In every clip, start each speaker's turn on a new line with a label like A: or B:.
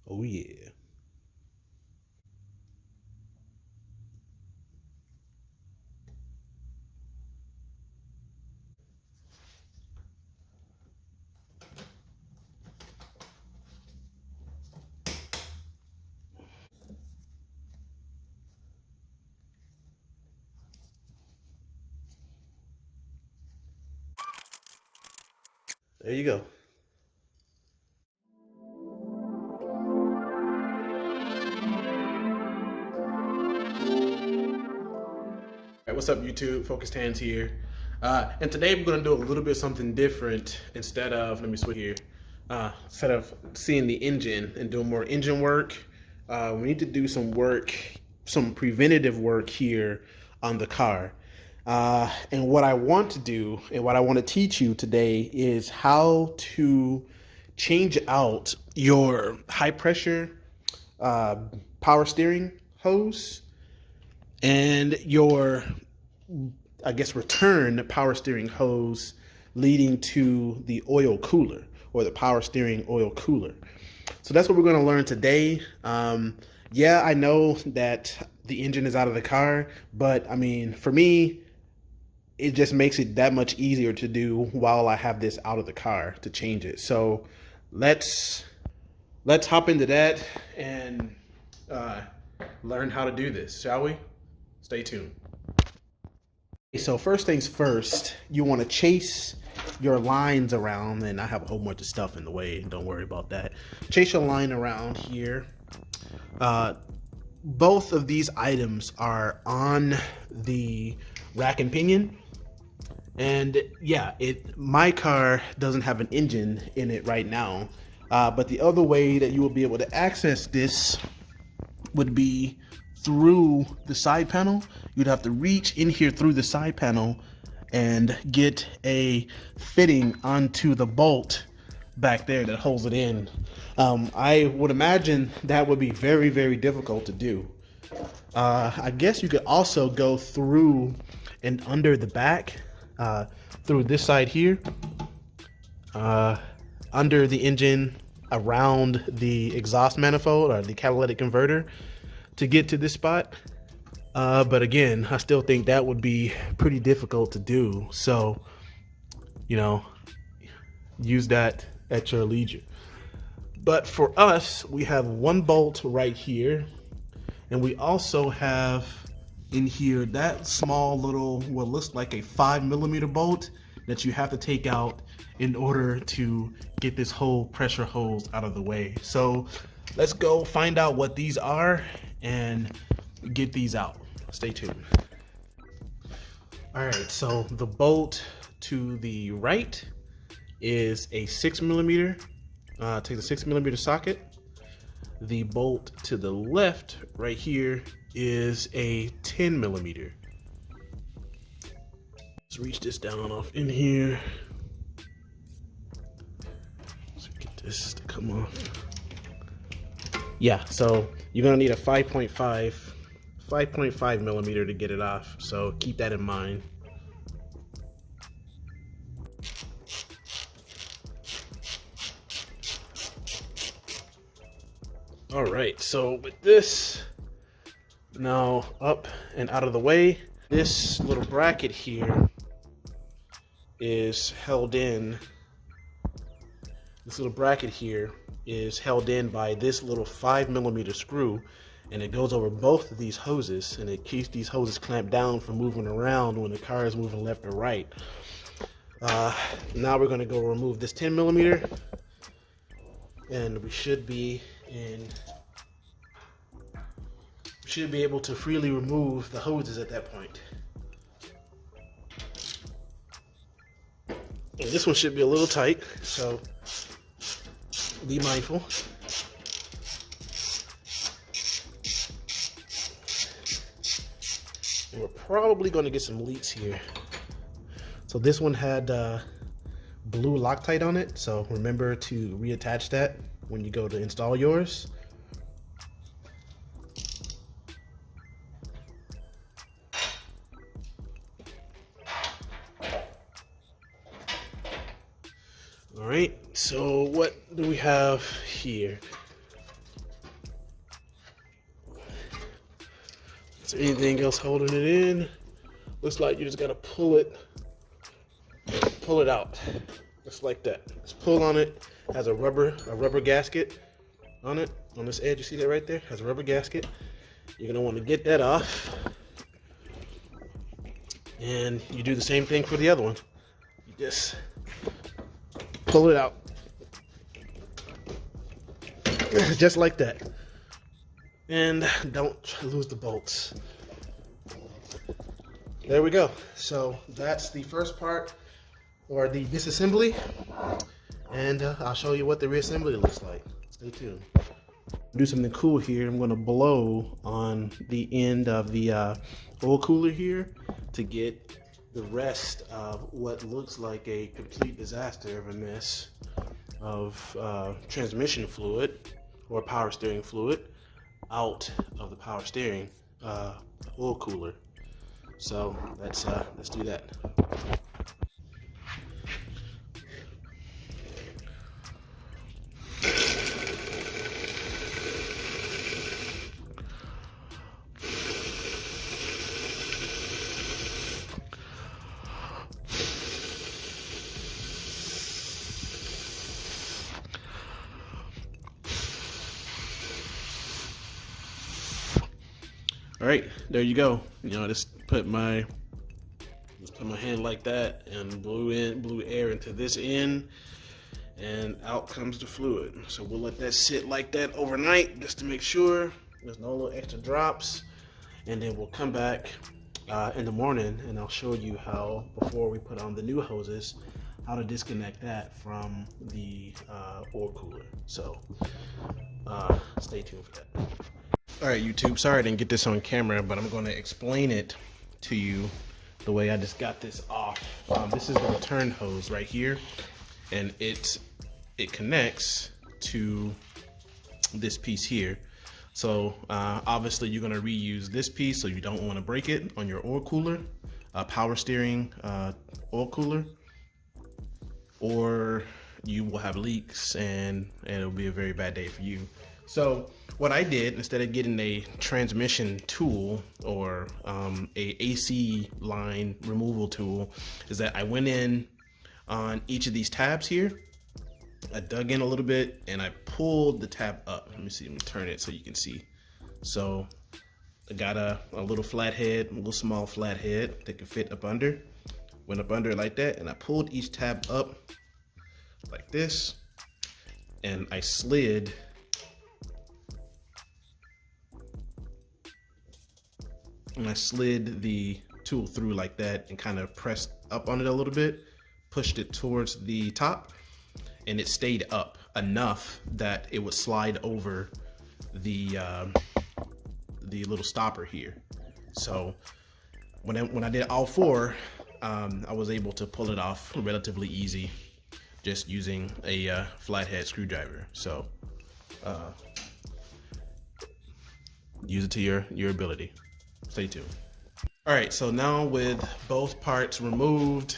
A: Oh yeah. There you go. All right, what's up, YouTube? Focused Hands here. And today we're going to do a little bit something different. Instead of, let me switch here. Instead of seeing the engine and doing more engine work, we need to do some work, some preventative work here on the car. And what I want to do and what I want to teach you today is how to change out your high pressure uh, power steering hose and your, I guess, return power steering hose leading to the oil cooler or the power steering oil cooler. So that's what we're going to learn today. Yeah, I know that the engine is out of the car, but I mean, for me, it just makes it that much easier to do while I have this out of the car to change it. So let's hop into that and uh, learn how to do this, shall we? Stay tuned. So first things first, you want to chase your lines around, and I have a whole bunch of stuff in the way. Don't worry about that. Chase your line around here. Uh, both of these items are on the rack and pinion. And yeah, my car doesn't have an engine in it right now. But the other way that you will be able to access this would be through the side panel. You'd have to reach in here through the side panel and get a fitting onto the bolt back there that holds it in. I would imagine that would be very, very difficult to do. I guess you could also go through and under the back, through this side here, under the engine, around the exhaust manifold or the catalytic converter to get to this spot. But again, I still think that would be pretty difficult to do. So, you know, use that at your leisure. But for us, we have one bolt right here. And we also have in here that small little, what looks like a 5mm bolt that you have to take out in order to get this whole pressure hose out of the way. So let's go find out what these are and get these out. Stay tuned. All right, so the bolt to the right is a 6mm. Take the 6mm socket. The bolt to the left right here is a 10mm. Let's reach this down off in here. Let's get this to come off. Yeah, so you're gonna need a 5.5 millimeter to get it off. So keep that in mind. All right, so with this now up and out of the way, this little bracket here is held in. This little bracket here is held in by this little 5mm screw, and it goes over both of these hoses, and it keeps these hoses clamped down from moving around when the car is moving left or right. Now we're going to go remove this 10mm, and we should be able to freely remove the hoses at that point. And this one should be a little tight, so be mindful. And we're probably going to get some leaks here. So this one had blue Loctite on it, so remember to reattach that when you go to install yours. All right, so what do we have here? Is there anything else holding it in? Looks like you just gotta pull it out, just like that. Just pull on it. Has a rubber gasket on it, on this edge. You see that right there? Has a rubber gasket. You're gonna want to get that off, and you do the same thing for the other one. You just pull it out, just like that, and don't lose the bolts. There we go. So that's the first part, or the disassembly, and I'll show you what the reassembly looks like. Stay tuned. Do something cool here. I'm going to blow on the end of the oil cooler here to get the rest of what looks like a complete disaster of a mess of transmission fluid or power steering fluid out of the power steering oil cooler. So let's do that. All right, there you go. You know, just put my hand like that and blew air into this end, and out comes the fluid. So we'll let that sit like that overnight just to make sure there's no little extra drops, and then we'll come back in the morning and I'll show you how, before we put on the new hoses, how to disconnect that from the oil cooler. So stay tuned for that. All right, YouTube, sorry I didn't get this on camera, but I'm going to explain it to you the way I just got this off. This is the return hose right here, and it connects to this piece here. So obviously you're going to reuse this piece, so you don't want to break it on your oil cooler, power steering oil cooler, or you will have leaks and it'll be a very bad day for you. So what I did, instead of getting a transmission tool or a AC line removal tool, is that I went in on each of these tabs here. I dug in a little bit and I pulled the tab up. Let me see, let me turn it so you can see. So I got a little flathead, a little small flathead that could fit up under. Went up under like that, and I pulled each tab up like this, and I slid the tool through like that and kind of pressed up on it a little bit, pushed it towards the top, and it stayed up enough that it would slide over the little stopper here. So when I did all four, I was able to pull it off relatively easy, just using a flathead screwdriver. So use it to your ability. Stay tuned. All right, so now with both parts removed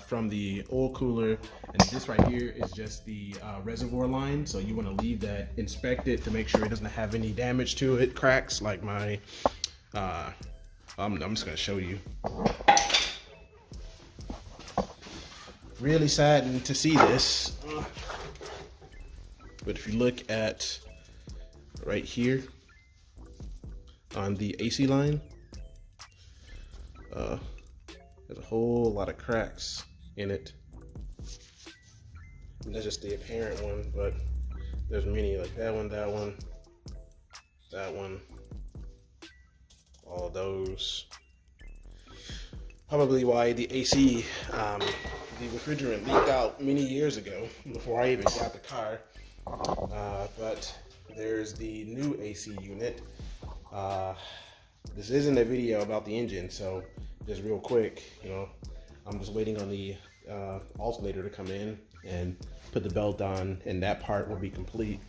A: from the oil cooler, and this right here is just the reservoir line. So you want to leave that, inspect it to make sure it doesn't have any damage to it, cracks like my, I'm just gonna show you. Really saddened to see this, but if you look at right here on the AC line, there's a whole lot of cracks in it. And that's just the apparent one, but there's many, like that one, that one, that one, all of those. Probably why the AC, the refrigerant leaked out many years ago before I even got the car. But there's the new AC unit. This isn't a video about the engine, so just real quick, you know, I'm just waiting on the alternator to come in and put the belt on, and that part will be complete.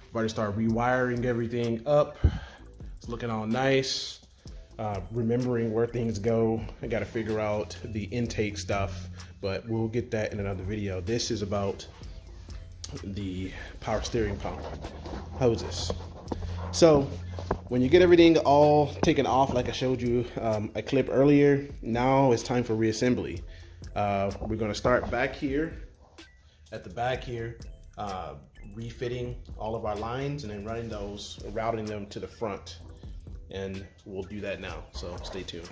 A: I've already started rewiring everything up. It's looking all nice. Remembering where things go. I got to figure out the intake stuff, but we'll get that in another video. This is about the power steering pump hoses. So when you get everything all taken off, like I showed you a clip earlier, now it's time for reassembly. We're going to start back here at the back here, refitting all of our lines and then running those, routing them to the front. And we'll do that now, so stay tuned.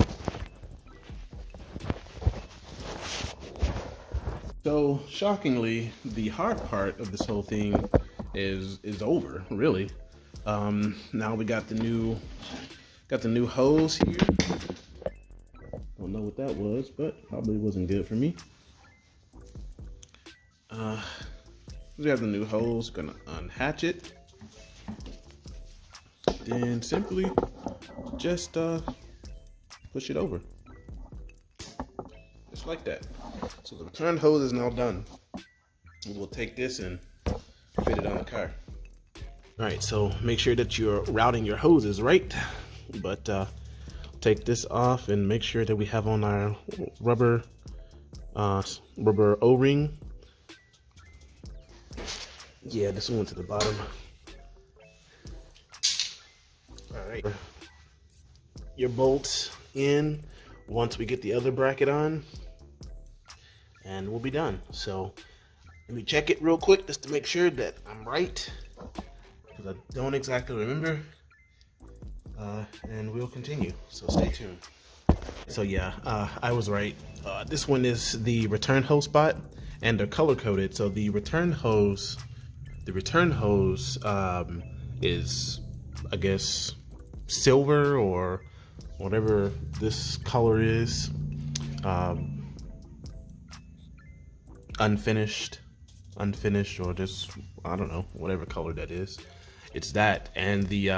A: So shockingly, the hard part of this whole thing is over, really. Now we got the new hose here. Don't know what that was, but probably wasn't good for me. We have the new hose. Gonna unhatch it, then simply just push it over, just like that. So the return hose is now done. We'll take this and fit it on the car. All right, so make sure that you're routing your hoses right, but take this off and make sure that we have on our rubber O-ring. Yeah, this one to the bottom. All right, your bolts in once we get the other bracket on, and we'll be done. So let me check it real quick just to make sure that I'm right, because I don't exactly remember. And we'll continue, so stay tuned. So yeah, I was right. This one is the return hose spot, and they're color coded. So the return hose is, I guess, silver or whatever this color is, unfinished, or just, I don't know, whatever color that is. It's that, and the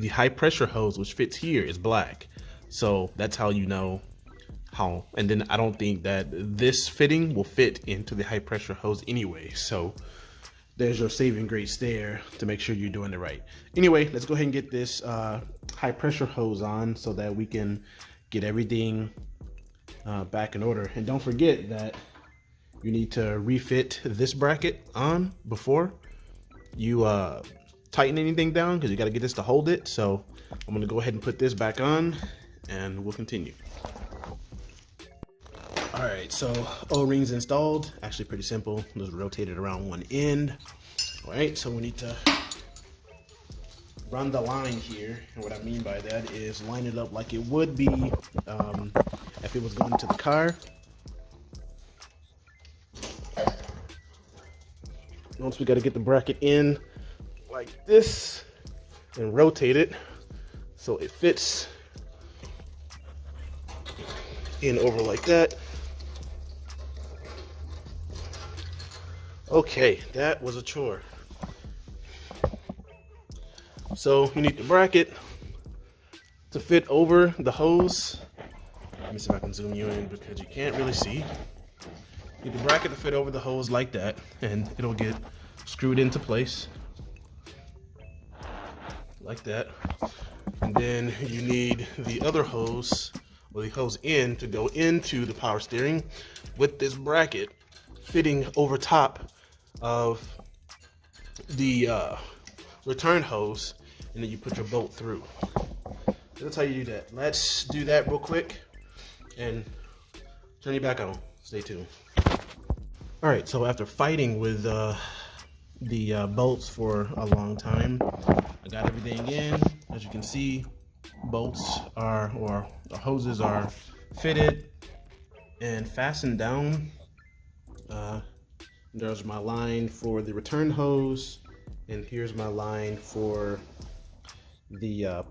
A: high pressure hose, which fits here, is black. So that's how you know how. And then I don't think that this fitting will fit into the high pressure hose anyway. So there's your saving grace there to make sure you're doing it right. Anyway, let's go ahead and get this high pressure hose on so that we can get everything back in order. And don't forget that you need to refit this bracket on before you tighten anything down, because you got to get this to hold it. So I'm going to go ahead and put this back on and we'll continue. All right, so O-rings installed. Actually pretty simple. Just rotate it around one end. All right, so we need to run the line here. And what I mean by that is line it up like it would be if it was going to the car. Once we got to get the bracket in like this and rotate it so it fits in over like that. Okay, that was a chore. So you need the bracket to fit over the hose. Let me see if I can zoom you in because you can't really see. You need the bracket to fit over the hose like that, and it'll get screwed into place like that. And then you need the other hose, or the hose end, to go into the power steering with this bracket fitting over top of the return hose, and then you put your bolt through. That's how you do that. Let's do that real quick and turn you back on. Stay tuned. All right, so after fighting with the bolts for a long time, I got everything in. As you can see, bolts are, or the hoses are fitted and fastened down. There's my line for the return hose, and here's my line for the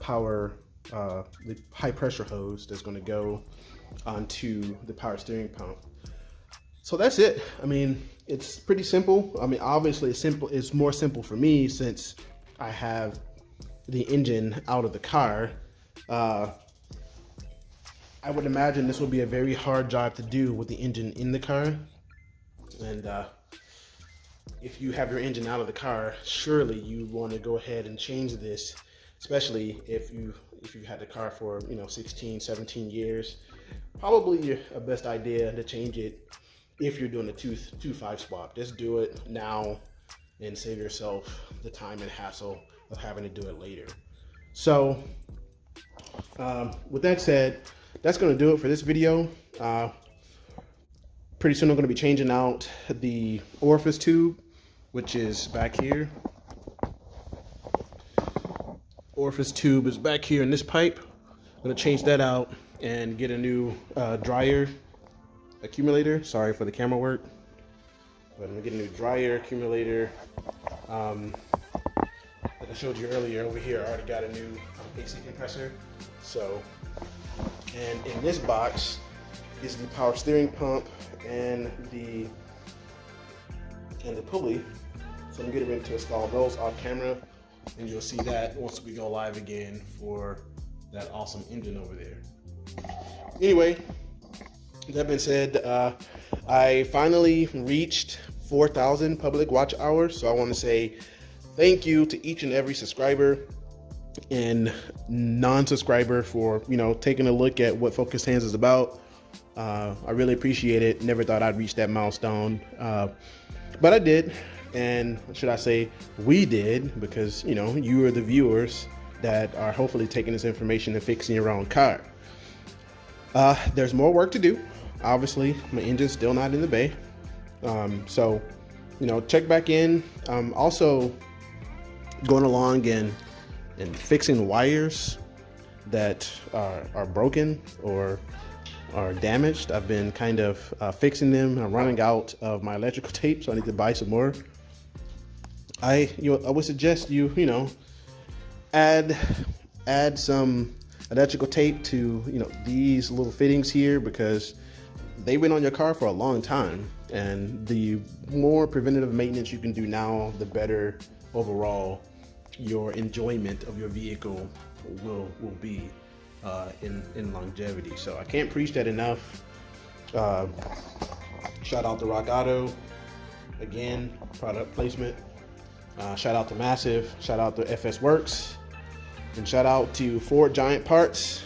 A: the high pressure hose that's going to go onto the power steering pump. So that's it. I mean, it's pretty simple. I mean, obviously it's more simple for me since I have the engine out of the car. I would imagine this will be a very hard job to do with the engine in the car. And if you have your engine out of the car, surely you want to go ahead and change this, especially if you've had the car for 16, 17 years. Probably a best idea to change it if you're doing a 2.5 swap. Just do it now and save yourself the time and hassle of having to do it later. So with that said, that's going to do it for this video. Pretty soon I'm going to be changing out the orifice tube, which is back here. Orifice tube is back here in this pipe. I'm going to change that out and get a new dryer accumulator. Sorry for the camera work, but I'm going to get a new dryer accumulator. Like I showed you earlier, over here I already got a new AC compressor. So, and in this box is the power steering pump and the pulley. So I'm getting ready to install those off camera, and you'll see that once we go live again for that awesome engine over there. Anyway, that being said, I finally reached 4,000 public watch hours. So I want to say thank you to each and every subscriber and non-subscriber for, you know, taking a look at what Focused Hands is about. I really appreciate it. Never thought I'd reach that milestone, but I did. And should I say we did, because, you know, you are the viewers that are hopefully taking this information and fixing your own car. There's more work to do. Obviously, my engine's still not in the bay. So, you know, check back in. Also going along and fixing wires that are broken or are damaged. I've been kind of fixing them. I'm running out of my electrical tape, so I need to buy some more. I would suggest you know, add some electrical tape to, you know, these little fittings here, because they've been on your car for a long time, and the more preventative maintenance you can do now, the better overall your enjoyment of your vehicle will be in longevity. So I can't preach that enough. Shout out to Rock Auto again, product placement. Shout out to Massive, shout out to FS Works, and shout out to Ford Giant Parts.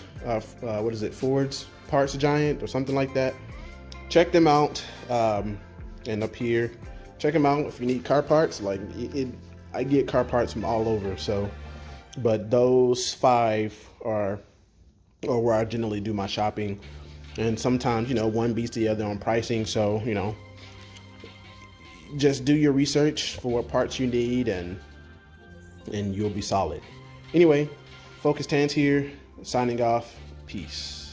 A: What is it, Ford's Parts Giant or something like that. Check them out. And up here, check them out if you need car parts. Like I get car parts from all over. So, but those 5 are where I generally do my shopping. And sometimes, you know, one beats the other on pricing. So, you know, just do your research for what parts you need, and you'll be solid. Anyway, Focused Hands here, signing off. Peace.